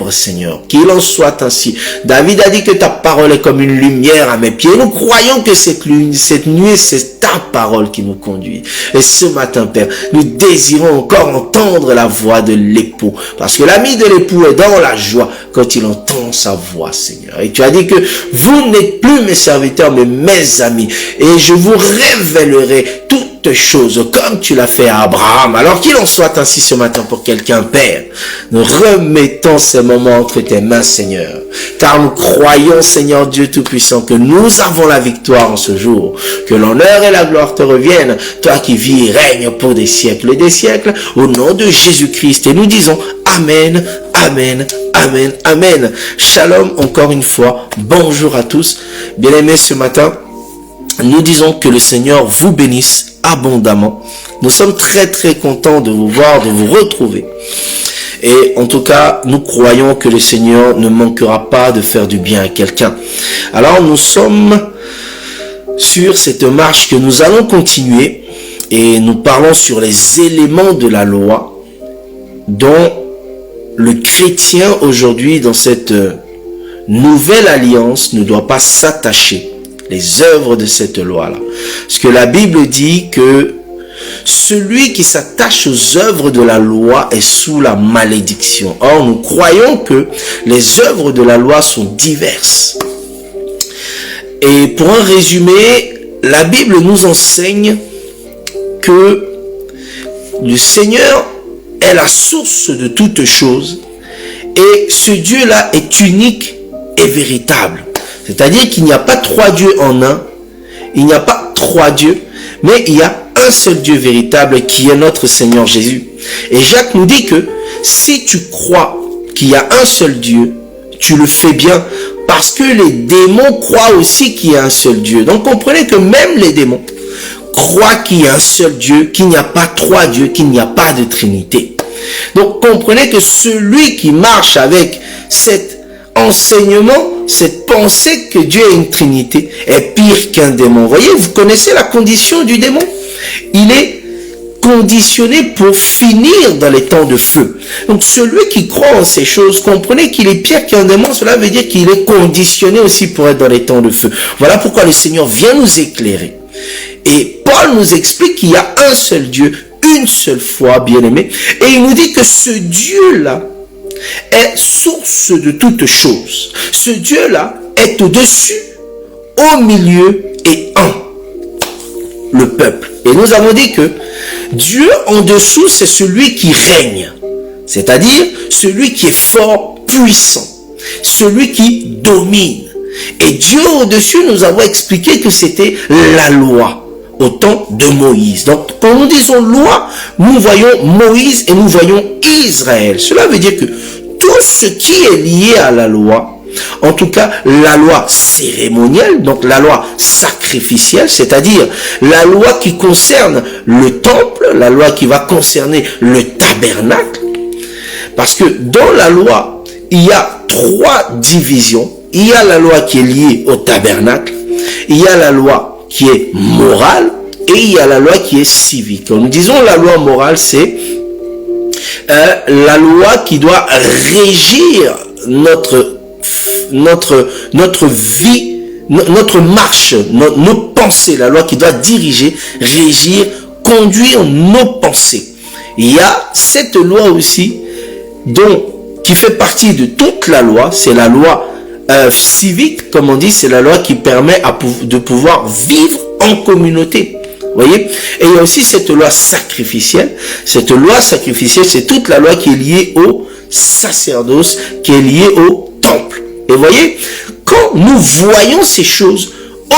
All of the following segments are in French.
vivre, Seigneur. Qu'il en soit ainsi. David a dit que ta parole est comme une lumière à mes pieds. Nous croyons que cette nuit, c'est ta parole qui nous conduit. Et ce matin, Père, nous désirons encore entendre la voix de l'époux. Parce que l'ami de l'époux est dans la joie quand il entend sa voix, Seigneur. Et tu as dit que vous n'êtes plus mes serviteurs, mais mes amis. Et je vous révélerai toutes choses comme tu l'as fait à Abraham. Alors qu'il en soit ainsi ce matin pour quelqu'un, Père. Nous remettons ces moments entre tes mains, Seigneur. Car nous croyons, Seigneur Dieu Tout-Puissant, que nous avons la victoire en ce jour. Que l'honneur et la gloire te reviennent. Toi qui vis et règnes pour des siècles et des siècles. Au nom de Jésus-Christ. Et nous disons Amen, Amen, Amen, Amen. Shalom encore une fois. Bonjour à tous. Bien-aimés, ce matin, nous disons que le Seigneur vous bénisse abondamment. Nous sommes très très contents de vous voir, de vous retrouver. Et en tout cas, nous croyons que le Seigneur ne manquera pas de faire du bien à quelqu'un. Alors nous sommes sur cette marche que nous allons continuer et nous parlons sur les éléments de la loi dont le chrétien aujourd'hui dans cette nouvelle alliance ne doit pas s'attacher. Les œuvres de cette loi-là. Parce que la Bible dit que celui qui s'attache aux œuvres de la loi est sous la malédiction. Or, nous croyons que les œuvres de la loi sont diverses. Et pour un résumé, la Bible nous enseigne que le Seigneur est la source de toutes choses et ce Dieu-là est unique et véritable. C'est-à-dire qu'il n'y a pas trois dieux en un, il n'y a pas trois dieux, mais il y a un seul Dieu véritable qui est notre Seigneur Jésus. Et Jacques nous dit que si tu crois qu'il y a un seul Dieu, tu le fais bien parce que les démons croient aussi qu'il y a un seul Dieu. Donc comprenez que même les démons croient qu'il y a un seul Dieu, qu'il n'y a pas trois dieux, qu'il n'y a pas de Trinité. Donc comprenez que celui qui marche avec cet enseignement, cette pensée que Dieu est une Trinité est pire qu'un démon. Vous voyez, vous connaissez la condition du démon. Il est conditionné pour finir dans les temps de feu. Donc celui qui croit en ces choses, comprenez qu'il est pire qu'un démon. Cela veut dire qu'il est conditionné aussi pour être dans les temps de feu. Voilà pourquoi le Seigneur vient nous éclairer. Et Paul nous explique qu'il y a un seul Dieu, une seule foi, bien-aimé. Et il nous dit que ce Dieu-là est source de toutes choses. Ce Dieu-là est au-dessus, au milieu et en le peuple. Et nous avons dit que Dieu en dessous, c'est celui qui règne. C'est-à-dire celui qui est fort, puissant. Celui qui domine. Et Dieu au-dessus, nous avons expliqué que c'était la loi au temps de Moïse. Donc, quand nous disons loi, nous voyons Moïse et nous voyons Israël. Cela veut dire que tout ce qui est lié à la loi, en tout cas la loi cérémonielle, donc la loi sacrificielle, c'est-à-dire la loi qui concerne le temple, la loi qui va concerner le tabernacle, parce que dans la loi, il y a trois divisions. Il y a la loi qui est liée au tabernacle, il y a la loi qui est morale et il y a la loi qui est civique. Quand nous disons la loi morale, c'est la loi qui doit régir notre vie, notre marche, nos pensées, la loi qui doit diriger, régir, conduire nos pensées. Il y a cette loi aussi qui fait partie de toute la loi, c'est la loi civique, comme on dit, c'est la loi qui permet de pouvoir vivre en communauté. Vous voyez? Et il y a aussi cette loi sacrificielle. Cette loi sacrificielle, c'est toute la loi qui est liée au sacerdoce, qui est liée au temple. Et vous voyez, quand nous voyons ces choses,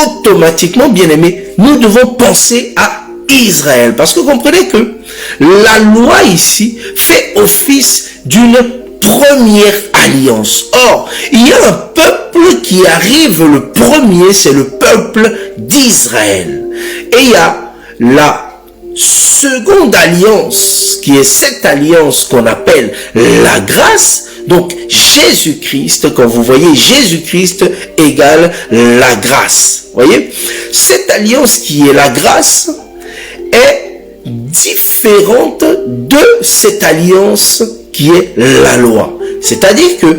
automatiquement, bien aimés, nous devons penser à Israël. Parce que vous comprenez que la loi ici fait office d'une première alliance. Or, il y a un peuple qui arrive le premier, c'est le peuple d'Israël. Et il y a la seconde alliance, qui est cette alliance qu'on appelle la grâce. Donc, Jésus-Christ, quand vous voyez Jésus-Christ égale la grâce. Voyez, cette alliance qui est la grâce est différente de cette alliance qui est la loi. C'est-à-dire que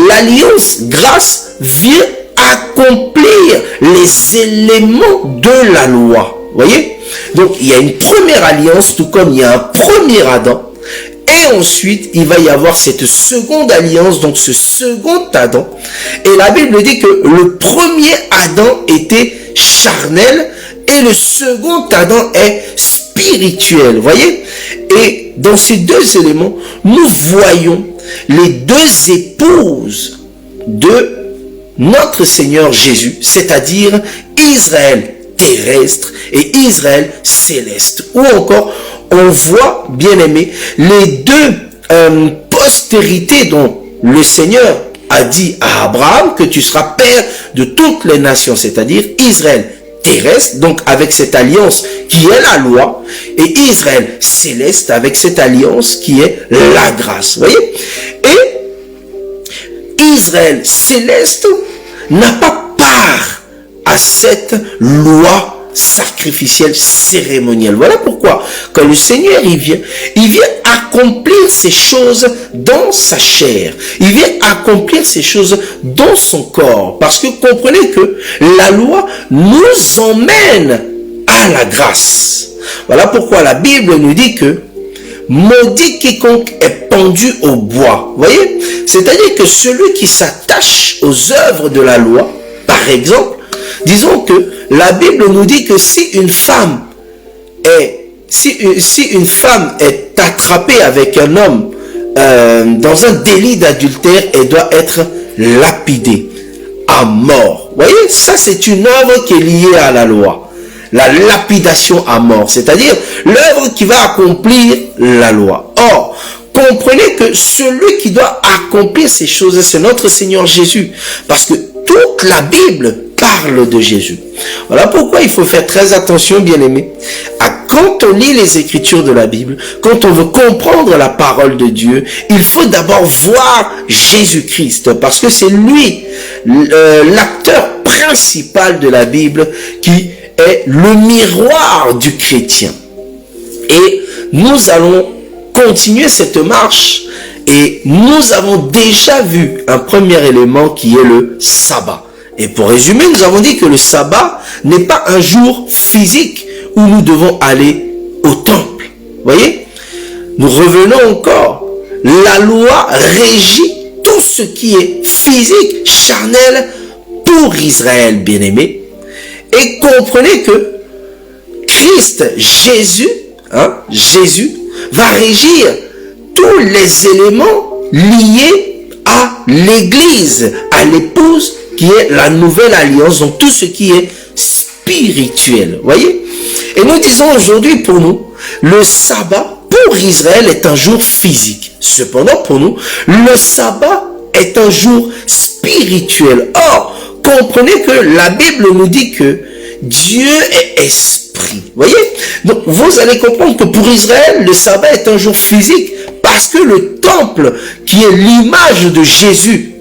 l'alliance grâce vient accomplir les éléments de la loi. Voyez? Donc il y a une première alliance, tout comme il y a un premier Adam. Et ensuite, il va y avoir cette seconde alliance, donc ce second Adam. Et la Bible dit que le premier Adam était charnel et le second Adam est spirituel. Voyez? Et dans ces deux éléments, nous voyons les deux épouses de notre Seigneur Jésus, c'est-à-dire Israël terrestre et Israël céleste. Ou encore, on voit, bien aimé, les deux postérités dont le Seigneur a dit à Abraham que tu seras père de toutes les nations, c'est-à-dire Israël terrestre, donc avec cette alliance qui est la loi, et Israël céleste avec cette alliance qui est la grâce. Voyez? Et Israël céleste n'a pas part à cette loi sacrificielle cérémonielle. Voilà pourquoi, quand le Seigneur il vient accomplir ces choses dans sa chair. Il vient accomplir ces choses dans son corps. Parce que comprenez que la loi nous emmène à la grâce. Voilà pourquoi la Bible nous dit que maudit quiconque est pendu au bois. Voyez? C'est-à-dire que celui qui s'attache aux œuvres de la loi, par exemple, disons que la Bible nous dit que si une femme est attrapée avec un homme dans un délit d'adultère, elle doit être lapidée à mort. Vous voyez, ça c'est une œuvre qui est liée à la loi. La lapidation à mort, c'est-à-dire l'œuvre qui va accomplir la loi. Or, comprenez que celui qui doit accomplir ces choses, c'est notre Seigneur Jésus. Parce que toute la Bible parle de Jésus. Voilà pourquoi il faut faire très attention, bien-aimés, à quand on lit les Écritures de la Bible, quand on veut comprendre la parole de Dieu, il faut d'abord voir Jésus-Christ, parce que c'est lui, l'acteur principal de la Bible, qui est le miroir du chrétien. Et nous allons continuer cette marche, et nous avons déjà vu un premier élément qui est le sabbat. Et pour résumer, nous avons dit que le sabbat n'est pas un jour physique où nous devons aller au temple. Voyez? Nous revenons encore. La loi régit tout ce qui est physique, charnel pour Israël, bien-aimé. Et comprenez que Christ, Jésus, va régir tous les éléments liés à l'Église, à l'épouse qui est la nouvelle alliance, donc tout ce qui est spirituel. Voyez? Et nous disons aujourd'hui pour nous, le sabbat pour Israël est un jour physique. Cependant pour nous, le sabbat est un jour spirituel. Or, comprenez que la Bible nous dit que Dieu est esprit. Voyez? Donc vous allez comprendre que pour Israël, le sabbat est un jour physique parce que le temple qui est l'image de Jésus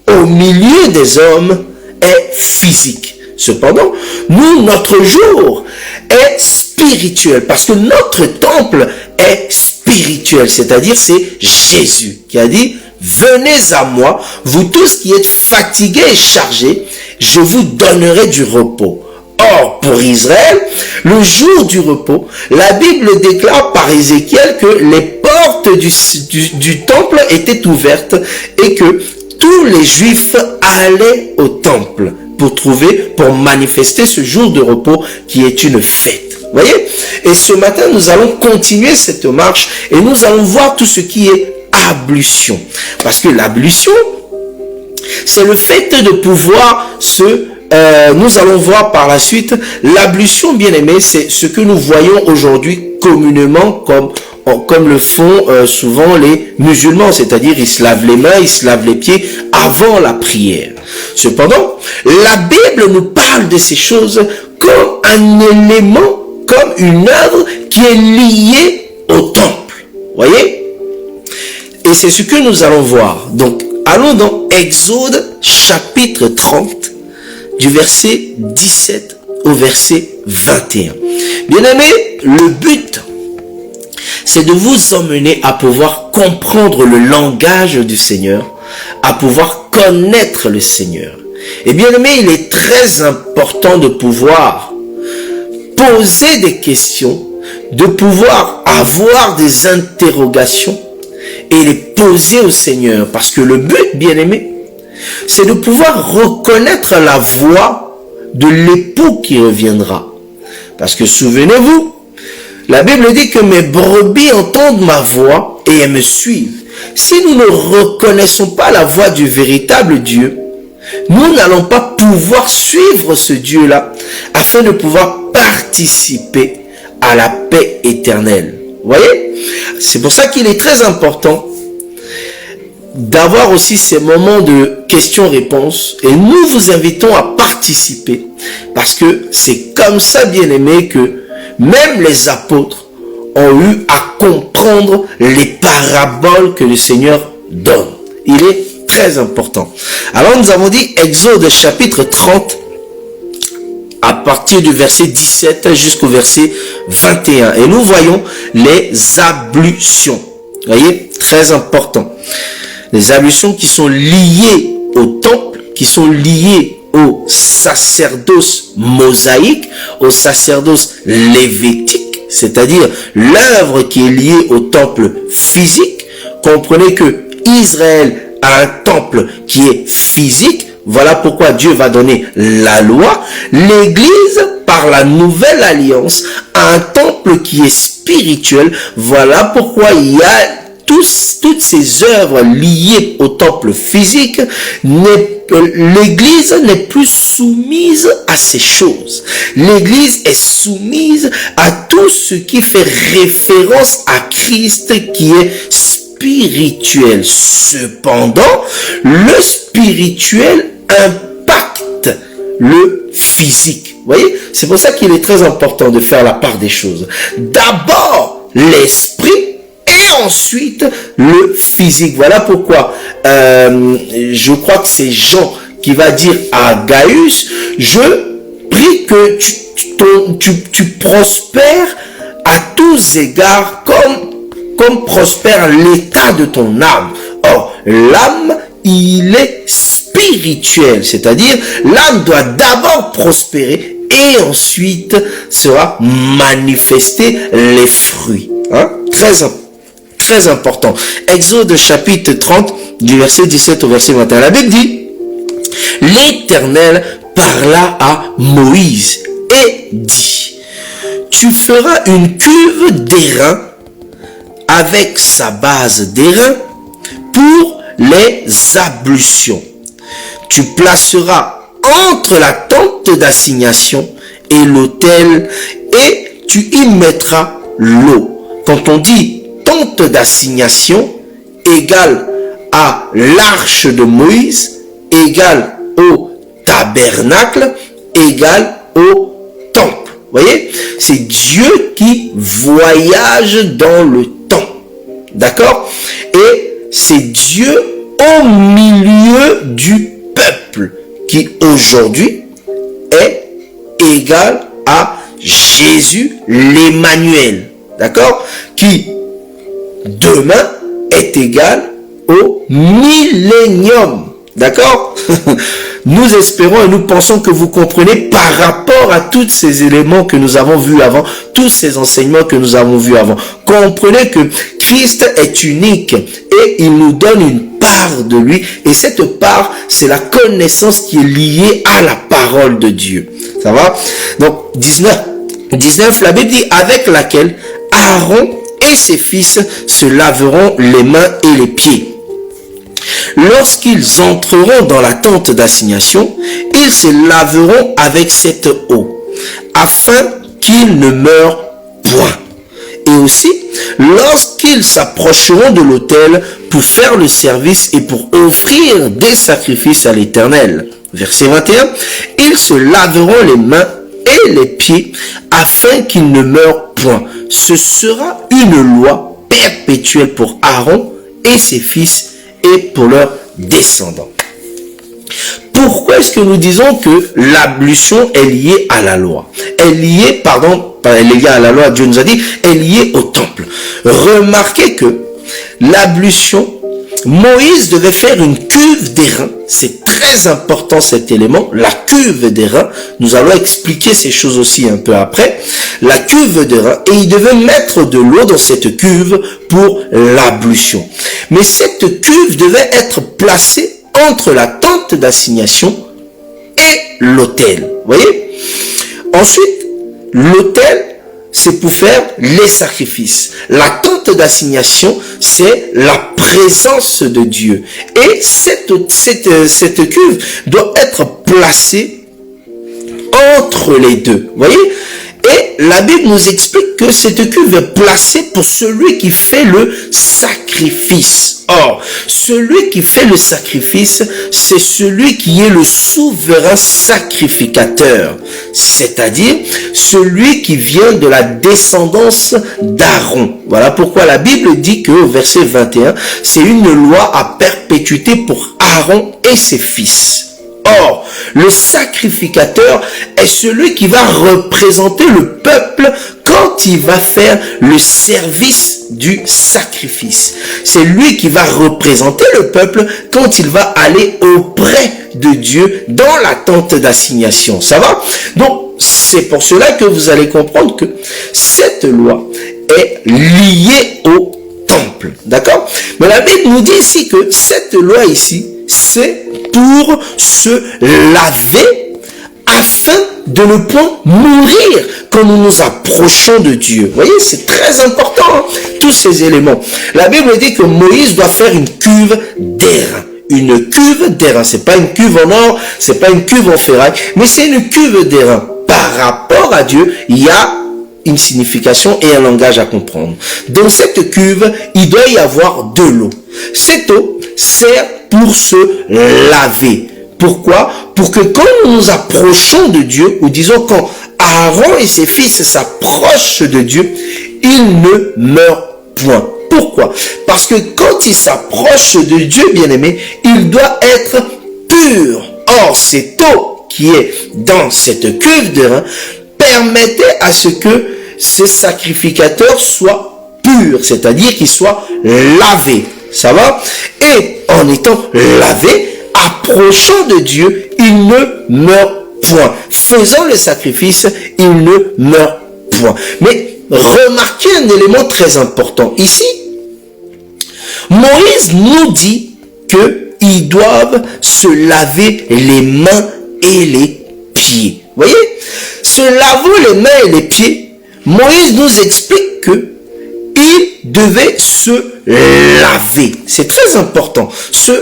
au milieu des hommes est physique. Cependant, nous, notre jour est spirituel parce que notre temple est spirituel, c'est-à-dire c'est Jésus qui a dit « Venez à moi, vous tous qui êtes fatigués et chargés, je vous donnerai du repos. » Or, pour Israël, le jour du repos, la Bible déclare par Ézéchiel que les portes du temple étaient ouvertes et que tous les Juifs allaient au temple pour manifester ce jour de repos qui est une fête. Voyez? Et ce matin, nous allons continuer cette marche et nous allons voir tout ce qui est ablution. Parce que l'ablution, c'est le fait de pouvoir nous allons voir par la suite, l'ablution, bien aimé, c'est ce que nous voyons aujourd'hui communément comme le font souvent les musulmans, c'est-à-dire ils se lavent les mains, ils se lavent les pieds avant la prière. Cependant, la Bible nous parle de ces choses comme un élément, comme une œuvre qui est liée au temple. Voyez? Et c'est ce que nous allons voir. Donc, allons dans Exode chapitre 30, du verset 17 au verset 21. Bien aimé, le but, c'est de vous emmener à pouvoir comprendre le langage du Seigneur, à pouvoir connaître le Seigneur. Et bien aimé, il est très important de pouvoir poser des questions, de pouvoir avoir des interrogations et les poser au Seigneur. Parce que le but, bien aimé, c'est de pouvoir reconnaître la voix de l'époux qui reviendra. Parce que souvenez-vous, la Bible dit que mes brebis entendent ma voix et elles me suivent. Si nous ne reconnaissons pas la voix du véritable Dieu, nous n'allons pas pouvoir suivre ce Dieu-là afin de pouvoir participer à la paix éternelle. Vous voyez? C'est pour ça qu'il est très important d'avoir aussi ces moments de questions-réponses et nous vous invitons à participer parce que c'est comme ça, bien aimé, que même les apôtres ont eu à comprendre les paraboles que le Seigneur donne. Il est très important. Alors nous avons dit Exode chapitre 30 à partir du verset 17 jusqu'au verset 21. Et nous voyons les ablutions. Vous voyez, très important. Les ablutions qui sont liées au temple, qui sont liées au sacerdoce mosaïque, au sacerdoce lévitique, c'est-à-dire l'œuvre qui est liée au temple physique. Comprenez que Israël a un temple qui est physique. Voilà pourquoi Dieu va donner la loi. L'Église, par la nouvelle alliance, a un temple qui est spirituel. Voilà pourquoi il y a toutes ces œuvres liées au temple physique. L'Église n'est plus soumise à ces choses. L'Église est soumise à tout ce qui fait référence à Christ qui est spirituel. Cependant, le spirituel impacte le physique. Vous voyez, c'est pour ça qu'il est très important de faire la part des choses. D'abord, l'esprit et ensuite le physique. Voilà pourquoi je crois que c'est Jean qui va dire à Gaius, je prie que tu prospères à tous égards comme prospère l'état de ton âme. Or, l'âme, il est spirituel, c'est-à-dire l'âme doit d'abord prospérer et ensuite sera manifester les fruits. Hein? Très important. Exode chapitre 30 du verset 17 au verset 21. La Bible dit, l'Éternel parla à Moïse et dit, tu feras une cuve d'airain avec sa base d'airain pour les ablutions. Tu placeras entre la tente d'assignation et l'autel et tu y mettras l'eau. Quand on dit tente d'assignation égale à l'arche de Moïse, égale au tabernacle, égale au temple. Vous voyez, c'est Dieu qui voyage dans le temps. D'accord? Et c'est Dieu au milieu du peuple qui aujourd'hui est égal à Jésus l'Emmanuel. D'accord? Qui demain est égal au millénium. D'accord? Nous espérons et nous pensons que vous comprenez par rapport à tous ces éléments que nous avons vus avant, tous ces enseignements que nous avons vus avant. Comprenez que Christ est unique et il nous donne une part de lui. Et cette part, c'est la connaissance qui est liée à la parole de Dieu. Ça va? Donc, 19, la Bible dit, avec laquelle Aaron et ses fils se laveront les mains et les pieds. Lorsqu'ils entreront dans la tente d'assignation, ils se laveront avec cette eau, afin qu'ils ne meurent point. Et aussi, lorsqu'ils s'approcheront de l'autel pour faire le service et pour offrir des sacrifices à l'Éternel. Verset 21, ils se laveront les mains et les pieds, afin qu'ils ne meurent point. Ce sera une loi perpétuelle pour Aaron et ses fils et pour leurs descendants. pourquoi est-ce que nous disons que l'ablution est liée à la loi? Elle est liée, elle est liée à la loi, Dieu nous a dit, elle est liée au temple. Remarquez que l'ablution, Moïse devait faire une cuve d'airain. C'est très important cet élément, la cuve d'airain. Nous allons expliquer ces choses aussi un peu après. La cuve d'airain, et il devait mettre de l'eau dans cette cuve pour l'ablution. Mais cette cuve devait être placée entre la tente d'assignation et l'autel. Vous voyez? Ensuite, l'autel, c'est pour faire les sacrifices. La tente d'assignation, c'est la présence de Dieu. Et cette cuve doit être placée entre les deux. Vous voyez? Et la Bible nous explique que cette cuve est placée pour celui qui fait le sacrifice. Or, celui qui fait le sacrifice, c'est celui qui est le souverain sacrificateur, c'est-à-dire celui qui vient de la descendance d'Aaron. Voilà pourquoi la Bible dit qu'au verset 21, c'est une loi à perpétuité pour Aaron et ses fils. Or, le sacrificateur est celui qui va représenter le peuple quand il va faire le service du sacrifice. C'est lui qui va représenter le peuple quand il va aller auprès de Dieu dans la tente d'assignation. Ça va? Donc, c'est pour cela que vous allez comprendre que cette loi est liée au temple. D'accord? Mais la Bible nous dit ici que cette loi ici, c'est pour se laver afin de ne point mourir quand nous nous approchons de Dieu. Vous voyez, c'est très important, hein, tous ces éléments. La Bible dit que Moïse doit faire une cuve d'airain. Une cuve d'airain. C'est pas une cuve en or, c'est pas une cuve en ferraille, mais c'est une cuve d'airain. Par rapport à Dieu, il y a une signification et un langage à comprendre. Dans cette cuve, il doit y avoir de l'eau. Cette eau sert pour se laver. Pourquoi? Pour que quand nous nous approchons de Dieu, ou disons quand Aaron et ses fils s'approchent de Dieu, ils ne meurent point. Pourquoi? Parce que quand ils s'approchent de Dieu, bien-aimé, il doit être pur. Or, cette eau qui est dans cette cuve d'airain permettait à ce que ce sacrificateur soit pur, c'est-à-dire qu'il soit lavé. Ça va? Et en étant lavé, approchant de Dieu, il ne meurt point. Faisant le sacrifice, il ne meurt point. Mais remarquez un élément très important. Ici, Moïse nous dit qu'ils doivent se laver les mains et les pieds. Vous voyez? Se laver les mains et les pieds, Moïse nous explique que il devait se laver. C'est très important, se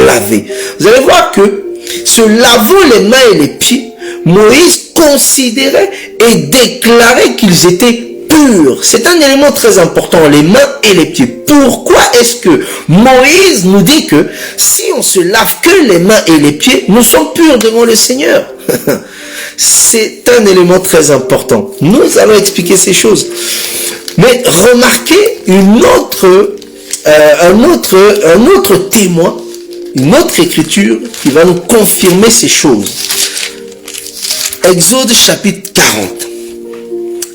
laver. Vous allez voir que se laver les mains et les pieds, Moïse considérait et déclarait qu'ils étaient purs. C'est un élément très important, les mains et les pieds. Pourquoi est-ce que Moïse nous dit que si on se lave que les mains et les pieds, nous sommes purs devant le Seigneur? C'est un élément très important. Nous allons expliquer ces choses. Mais remarquez un autre témoin, une autre écriture qui va nous confirmer ces choses. Exode chapitre 40.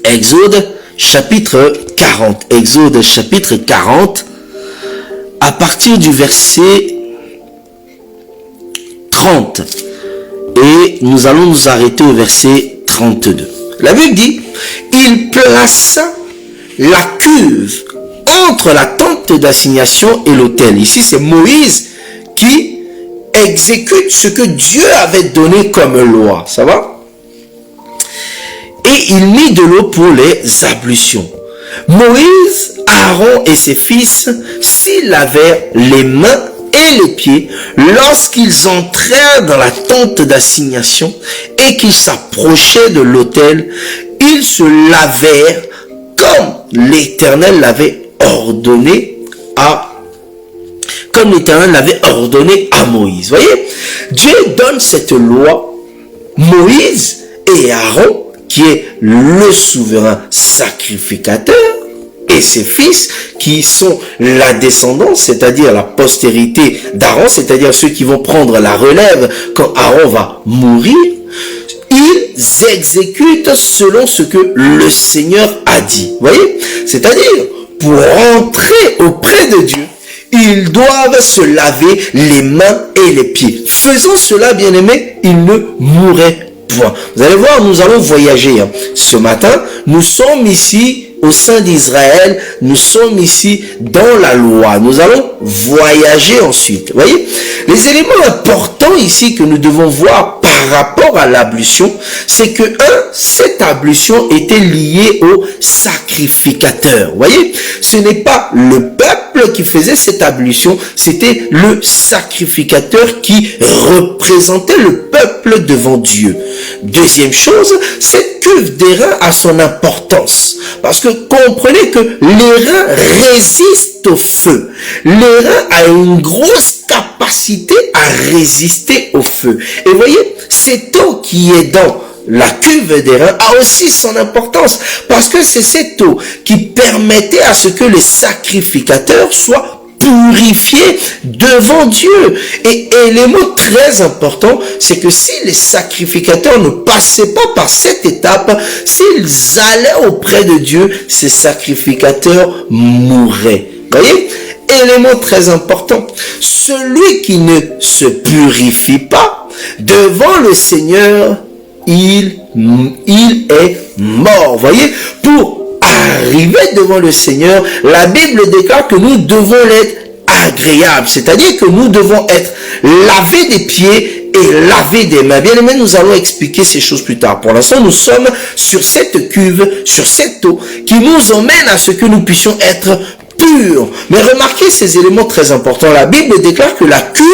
Exode chapitre 40. Exode chapitre 40. À partir du verset 30. Et nous allons nous arrêter au verset 32. La Bible dit, il plaça la cuve entre la tente d'assignation et l'autel. Ici, c'est Moïse qui exécute ce que Dieu avait donné comme loi. Ça va? Et il mit de l'eau pour les ablutions. Moïse, Aaron et ses fils s'y lavèrent les mains et les pieds lorsqu'ils entrèrent dans la tente d'assignation et qu'ils s'approchaient de l'autel. Ils se lavèrent comme l'Éternel l'avait ordonné à Moïse. Voyez, Dieu donne cette loi. Moïse et Aaron, qui est le souverain sacrificateur, et et ses fils, qui sont la descendance, c'est-à-dire la postérité d'Aaron, c'est-à-dire ceux qui vont prendre la relève quand Aaron va mourir, ils exécutent selon ce que le Seigneur a dit. Vous voyez? C'est-à-dire, pour entrer auprès de Dieu, ils doivent se laver les mains et les pieds. Faisant cela, bien-aimés, ils ne mourraient point. Vous allez voir, nous allons voyager. Ce matin, nous sommes ici au sein d'Israël, nous sommes ici dans la loi. Nous allons voyager ensuite. Vous voyez, les éléments importants ici que nous devons voir par rapport à l'ablution, c'est que cette ablution était liée au sacrificateur. Vous voyez, ce n'est pas le peuple qui faisait cette ablution, c'était le sacrificateur qui représentait le peuple devant Dieu. Deuxième chose, cette cuve d'airain a son importance. Parce que comprenez que l'airain résiste au feu. L'airain a une grosse capacité à résister au feu. Et voyez, cette eau qui est dans la cuve d'airain a aussi son importance. Parce que c'est cette eau qui permettait à ce que les sacrificateurs soient purifiés devant Dieu. Et élément très important, c'est que si les sacrificateurs ne passaient pas par cette étape, s'ils allaient auprès de Dieu, ces sacrificateurs mourraient. Voyez, élément très important. Celui qui ne se purifie pas devant le Seigneur, il est mort. Voyez, pour arriver devant le Seigneur, la Bible déclare que nous devons l'être agréable, c'est-à-dire que nous devons être lavés des pieds et lavés des mains. Bien aimé, nous allons expliquer ces choses plus tard. Pour l'instant, nous sommes sur cette cuve, sur cette eau qui nous emmène à ce que nous puissions être purs. Mais remarquez ces éléments très importants. La Bible déclare que la cuve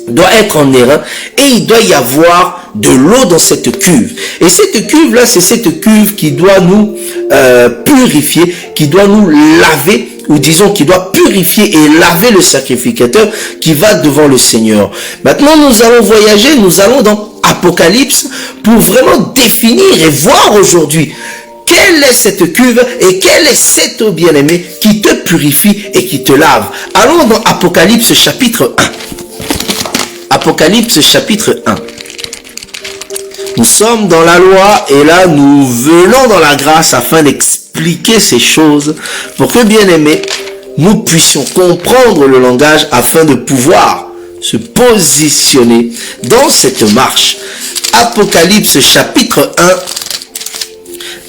doit être en airain et il doit y avoir de l'eau dans cette cuve. Et cette cuve-là, c'est cette cuve qui doit nous purifier, qui doit nous laver, ou disons qui doit purifier et laver le sacrificateur qui va devant le Seigneur. Maintenant, nous allons voyager, nous allons dans Apocalypse pour vraiment définir et voir aujourd'hui quelle est cette cuve et quelle est cette eau bien-aimée qui te purifie et qui te lave. Allons dans Apocalypse chapitre 1. Apocalypse chapitre 1. Nous sommes dans la loi et là nous venons dans la grâce afin d'expliquer ces choses pour que, bien aimés, nous puissions comprendre le langage afin de pouvoir se positionner dans cette marche. Apocalypse chapitre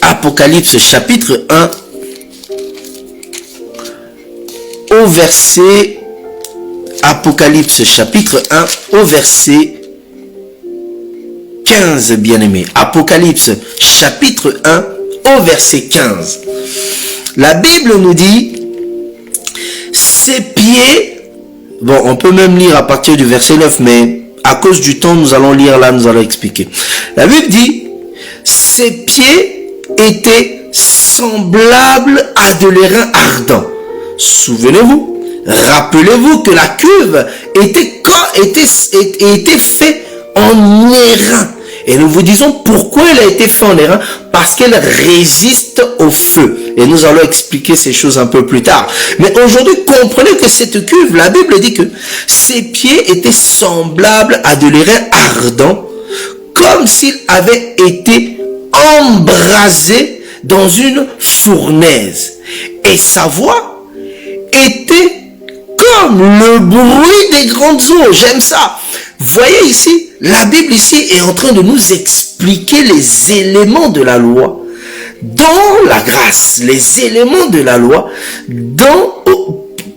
1. Apocalypse chapitre 1 au verset Apocalypse chapitre 1 au verset 15, bien-aimés. Apocalypse chapitre 1 au verset 15. La Bible nous dit, ses pieds, bon, on peut même lire à partir du verset 9, mais à cause du temps, nous allons lire là, nous allons expliquer. La Bible dit, ses pieds étaient semblables à de l'airain ardent. Souvenez-vous, rappelez-vous que la cuve était faite en airain. Et nous vous disons pourquoi elle a été faite en airain, parce qu'elle résiste au feu. Et nous allons expliquer ces choses un peu plus tard. Mais aujourd'hui, comprenez que cette cuve, la Bible dit que ses pieds étaient semblables à de l'airain ardent, comme s'il avait été embrasé dans une fournaise. Et sa voix était comme le bruit des grandes eaux. J'aime ça. Voyez ici, la Bible ici est en train de nous expliquer les éléments de la loi dans la grâce, les éléments de la loi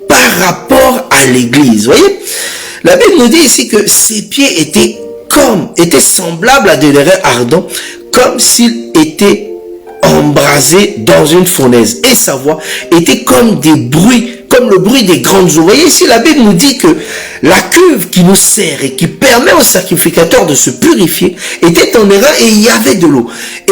par rapport à l'église. Voyez, la Bible nous dit ici que ses pieds étaient semblables à de l'airain ardent, comme s'il était embrasé dans une fournaise, et sa voix était comme le bruit des grandes eaux. Vous voyez ici, la Bible nous dit que la cuve qui nous sert et qui permet au sacrificateur de se purifier était en airain et il y avait de l'eau.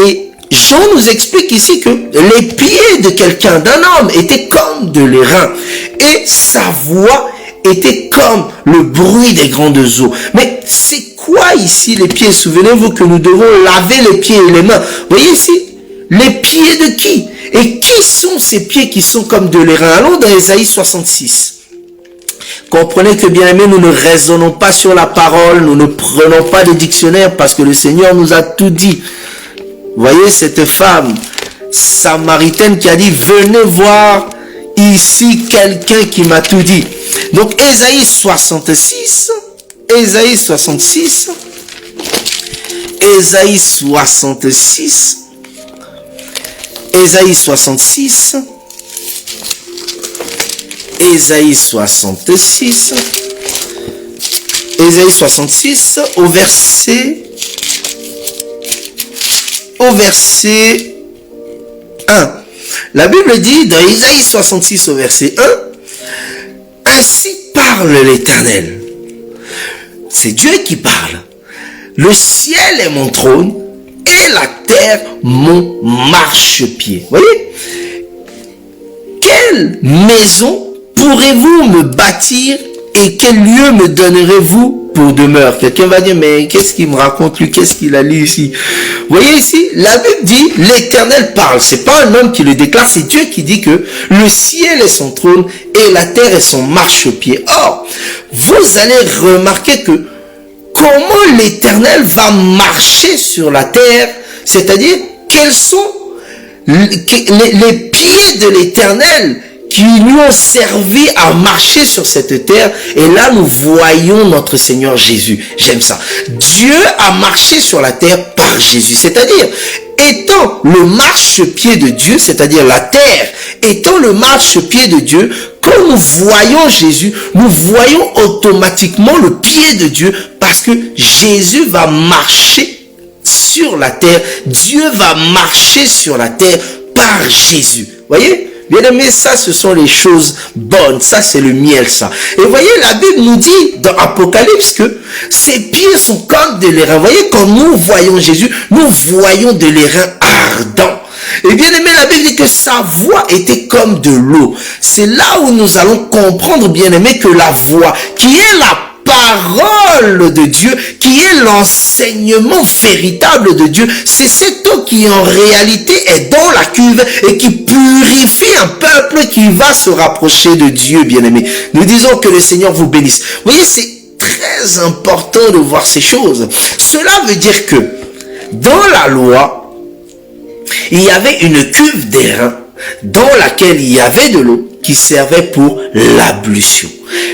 Et Jean nous explique ici que les pieds de quelqu'un, d'un homme, étaient comme de l'airain et sa voix était comme le bruit des grandes eaux. Mais c'est quoi ici les pieds? Souvenez-vous que nous devons laver les pieds et les mains. Vous voyez ici, les pieds de qui? Et qui sont ces pieds qui sont comme de l'airain? Allons dans Ésaïe 66. Comprenez que bien aimé, nous ne raisonnons pas sur la parole, nous ne prenons pas des dictionnaires parce que le Seigneur nous a tout dit. Voyez cette femme samaritaine qui a dit, venez voir ici quelqu'un qui m'a tout dit. Donc Ésaïe 66, Ésaïe 66, Ésaïe 66, Ésaïe 66, Ésaïe 66, Ésaïe 66 au verset 1. La Bible dit dans Ésaïe 66 au verset 1, ainsi parle l'Éternel. C'est Dieu qui parle. Le ciel est mon trône et la terre mon marchepied. Voyez? Quelle maison pourrez-vous me bâtir et quel lieu me donnerez-vous pour demeure? Quelqu'un va dire, mais qu'est-ce qu'il me raconte lui? Qu'est-ce qu'il a lu ici? Vous voyez ici, la Bible dit, l'Éternel parle. C'est pas un homme qui le déclare, c'est Dieu qui dit que le ciel est son trône et la terre est son marchepied. Or, vous allez remarquer que comment l'Éternel va marcher sur la terre, c'est-à-dire quels sont les pieds de l'Éternel qui lui ont servi à marcher sur cette terre. Et là, nous voyons notre Seigneur Jésus. J'aime ça. Dieu a marché sur la terre par Jésus. C'est-à-dire, étant le marchepied de Dieu, c'est-à-dire la terre, étant le marchepied de Dieu, quand nous voyons Jésus, nous voyons automatiquement le pied de Dieu parce que Jésus va marcher sur la terre. Dieu va marcher sur la terre par Jésus. Voyez? Bien aimé, ça, ce sont les choses bonnes. Ça, c'est le miel, ça. Et voyez, la Bible nous dit dans Apocalypse que ses pieds sont comme de l'airain. Voyez, quand nous voyons Jésus, nous voyons de l'airain ardent. Et bien aimé, la Bible dit que sa voix était comme de l'eau. C'est là où nous allons comprendre, bien aimé, que la voix, qui est la parole de Dieu, qui est l'enseignement véritable de Dieu, c'est cette eau qui en réalité est dans la cuve et qui purifie un peuple qui va se rapprocher de Dieu, bien-aimé. Nous disons que le Seigneur vous bénisse. Vous voyez, c'est très important de voir ces choses. Cela veut dire que dans la loi, il y avait une cuve d'airain dans laquelle il y avait de l'eau qui servait pour l'ablution.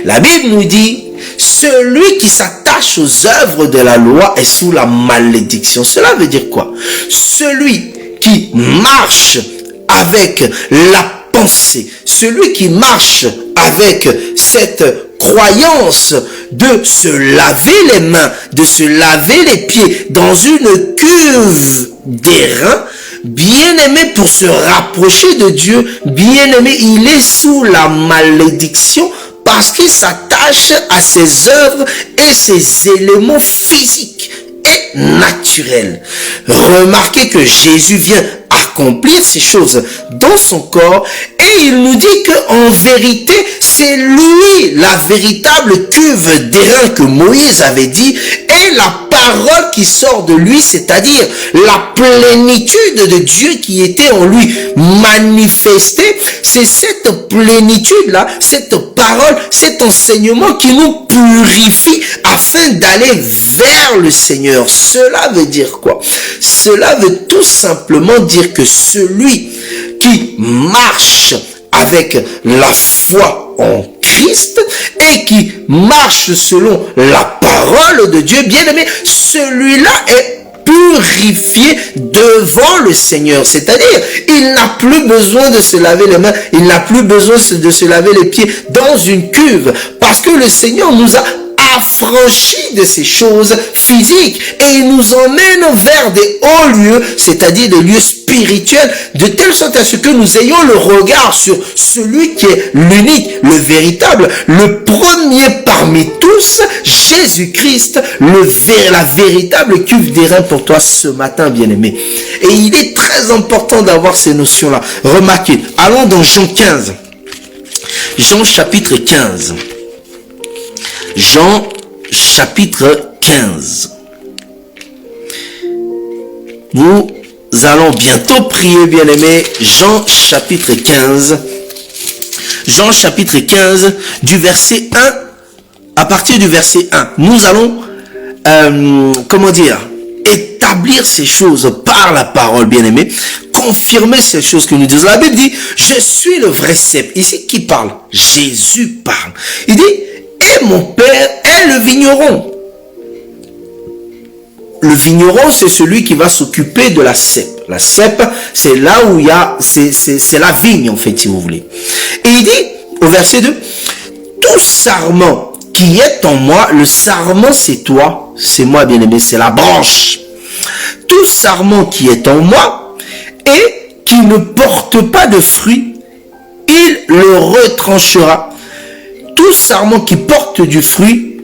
La Bible nous dit, celui qui s'attache aux œuvres de la loi est sous la malédiction. Cela veut dire quoi? Celui qui marche avec la pensée, celui qui marche avec cette croyance de se laver les mains, de se laver les pieds dans une cuve d'airain, bien-aimé, pour se rapprocher de Dieu, bien-aimé, il est sous la malédiction parce qu'il s'attache à ses œuvres et ses éléments physiques et naturels. Remarquez que Jésus vient accomplir ces choses dans son corps et il nous dit qu'en vérité, c'est lui la véritable cuve d'airain que Moïse avait dit et la parole qui sort de lui, c'est-à-dire la plénitude de Dieu qui était en lui manifestée. C'est cette plénitude-là, cette parole, cet enseignement qui nous purifie afin d'aller vers le Seigneur. Cela veut dire quoi? Cela veut tout simplement dire que celui qui marche avec la foi en Christ et qui marche selon la parole de Dieu, bien aimé, celui-là est purifié devant le Seigneur. C'est-à-dire, il n'a plus besoin de se laver les mains, il n'a plus besoin de se laver les pieds dans une cuve parce que le Seigneur nous a affranchis de ces choses physiques et il nous emmène vers des hauts lieux, c'est-à-dire des lieux spirituels, de telle sorte à ce que nous ayons le regard sur celui qui est l'unique, le véritable, le premier parmi tous, Jésus-Christ, la véritable cuve d'airain pour toi ce matin, bien-aimé. Et il est très important d'avoir ces notions-là. Remarquez, allons dans Jean 15. Jean chapitre 15. Jean chapitre 15. Nous allons bientôt prier, bien-aimés. Jean chapitre 15. Jean chapitre 15, du verset 1, à partir du verset 1. Nous allons, établir ces choses par la parole, bien-aimés. Confirmer ces choses que nous disons. La Bible dit, je suis le vrai cep. Ici, qui parle? Jésus parle. Il dit, et mon Père est le vigneron. Le vigneron, c'est celui qui va s'occuper de la cèpe. La cèpe, c'est là où il y a, c'est la vigne, en fait, si vous voulez. Et il dit, au verset 2, tout sarment qui est en moi, le sarment, c'est toi, c'est moi, bien-aimé, c'est la branche. Tout sarment qui est en moi et qui ne porte pas de fruits, il le retranchera. Tout sarment qui porte du fruit,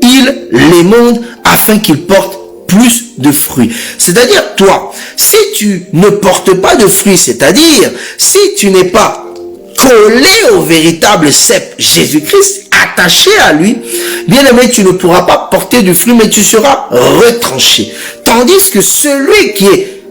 il l'émonde afin qu'il porte plus de fruits. C'est-à-dire, toi, si tu ne portes pas de fruits, c'est-à-dire, si tu n'es pas collé au véritable cep, Jésus-Christ, attaché à lui, bien aimé, tu ne pourras pas porter du fruit, mais tu seras retranché. Tandis que celui qui est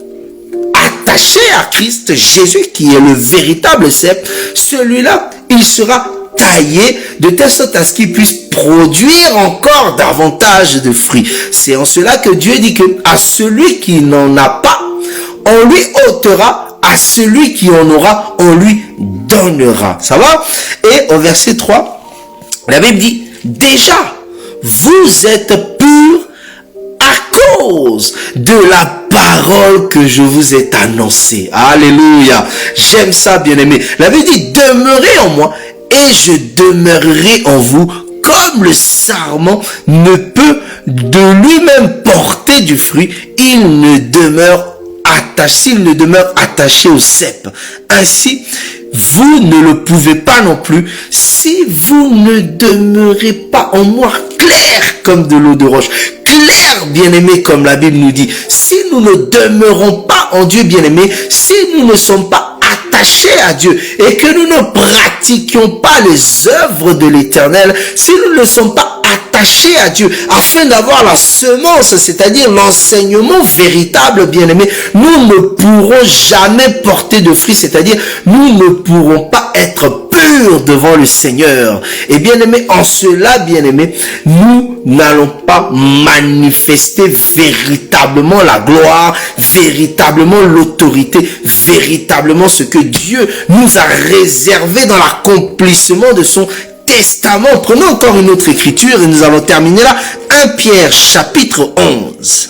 attaché à Christ, Jésus, qui est le véritable cep, celui-là, il sera taillé de telle sorte à ce qu'il puisse produire encore davantage de fruits. C'est en cela que Dieu dit que à celui qui n'en a pas, on lui ôtera, à celui qui en aura, on lui donnera. Ça va? Et au verset 3, la Bible dit, déjà, vous êtes purs à cause de la parole que je vous ai annoncée. Alléluia. J'aime ça, bien-aimé. La Bible dit, demeurez en moi et je demeurerai en vous, comme le sarment ne peut de lui-même porter du fruit, il ne demeure attaché au cep. Ainsi, vous ne le pouvez pas non plus si vous ne demeurez pas en moi, clair comme de l'eau de roche. Clair, bien-aimé, comme la Bible nous dit. Si nous ne demeurons pas en Dieu, bien-aimé, si nous ne sommes pas attachés à Dieu et que nous ne pratiquions pas les œuvres de l'Éternel, si nous ne sommes pas attachés à Dieu afin d'avoir la semence, c'est-à-dire l'enseignement véritable, bien-aimé, nous ne pourrons jamais porter de fruits, c'est-à-dire nous ne pourrons pas être purs devant le Seigneur. Et bien-aimé, en cela, bien-aimé, nous n'allons pas manifester véritablement la gloire, véritablement l'autorité, véritablement ce que Dieu nous a réservé dans l'accomplissement de son testament. Prenons encore une autre écriture et nous allons terminer là. 1 Pierre chapitre 11.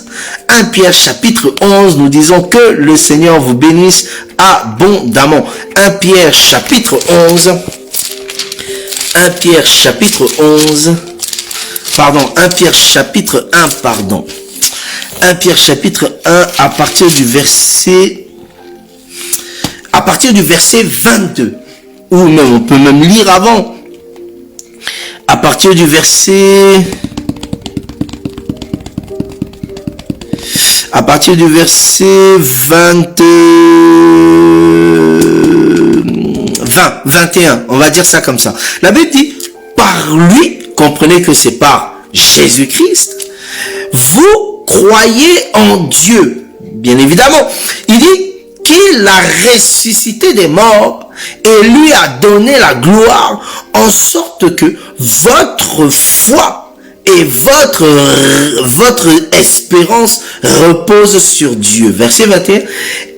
1 Pierre chapitre 11, nous disons que le Seigneur vous bénisse abondamment. 1 Pierre chapitre 11. 1 Pierre chapitre 11. Pardon, 1 Pierre chapitre 1, pardon. 1 Pierre chapitre 1 à partir du verset 22. Ou même, on peut même lire avant. À partir du verset 21, on va dire ça comme ça. La Bible dit, par lui, comprenez que c'est par Jésus-Christ, vous croyez en Dieu. Bien évidemment, il dit qu'il a ressuscité des morts et lui a donné la gloire, en sorte que votre foi et votre espérance repose sur Dieu. Verset 21.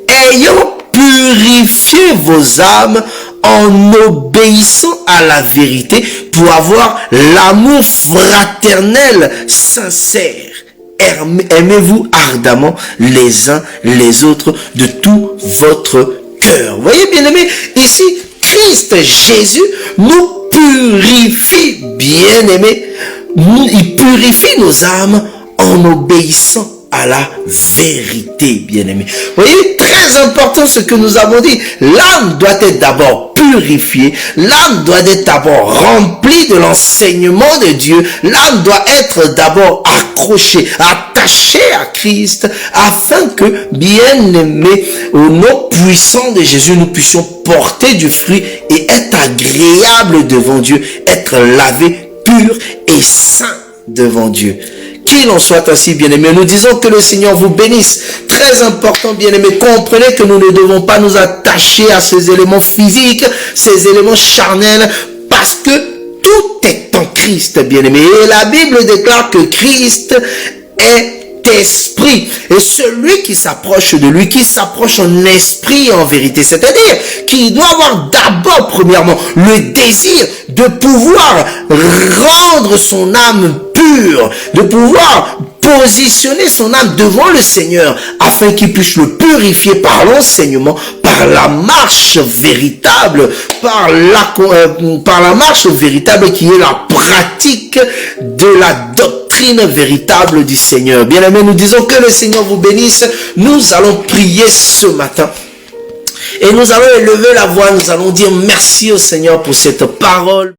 Ayant purifié vos âmes en obéissant à la vérité pour avoir l'amour fraternel sincère. Aimez-vous ardemment les uns les autres de tout votre cœur. Vous voyez, bien aimé, ici, Christ Jésus nous purifie, bien aimé. Il purifie nos âmes en obéissant à la vérité, bien aimé. Vous voyez, très important ce que nous avons dit. L'âme doit être d'abord purifiée. L'âme doit être d'abord remplie de l'enseignement de Dieu. L'âme doit être d'abord accrochée, attachée à Christ, afin que, bien aimé, au nom puissant de Jésus, nous puissions porter du fruit et être agréable devant Dieu, être lavé, pur et saint devant Dieu. Qu'il en soit ainsi, bien-aimés. Nous disons que le Seigneur vous bénisse. Très important, bien-aimés. Comprenez que nous ne devons pas nous attacher à ces éléments physiques, ces éléments charnels, parce que tout est en Christ, bien-aimés. Et la Bible déclare que Christ est esprit, et celui qui s'approche de lui, qui s'approche en esprit et en vérité, c'est-à-dire qu'il doit avoir d'abord premièrement le désir de pouvoir rendre son âme pure, de pouvoir positionner son âme devant le Seigneur afin qu'il puisse le purifier par l'enseignement, par la marche véritable, par la marche véritable qui est la pratique de la doctrine véritable du Seigneur. Bien-aimés, nous disons que le Seigneur vous bénisse. Nous allons prier ce matin. Et nous allons élever la voix, nous allons dire merci au Seigneur pour cette parole.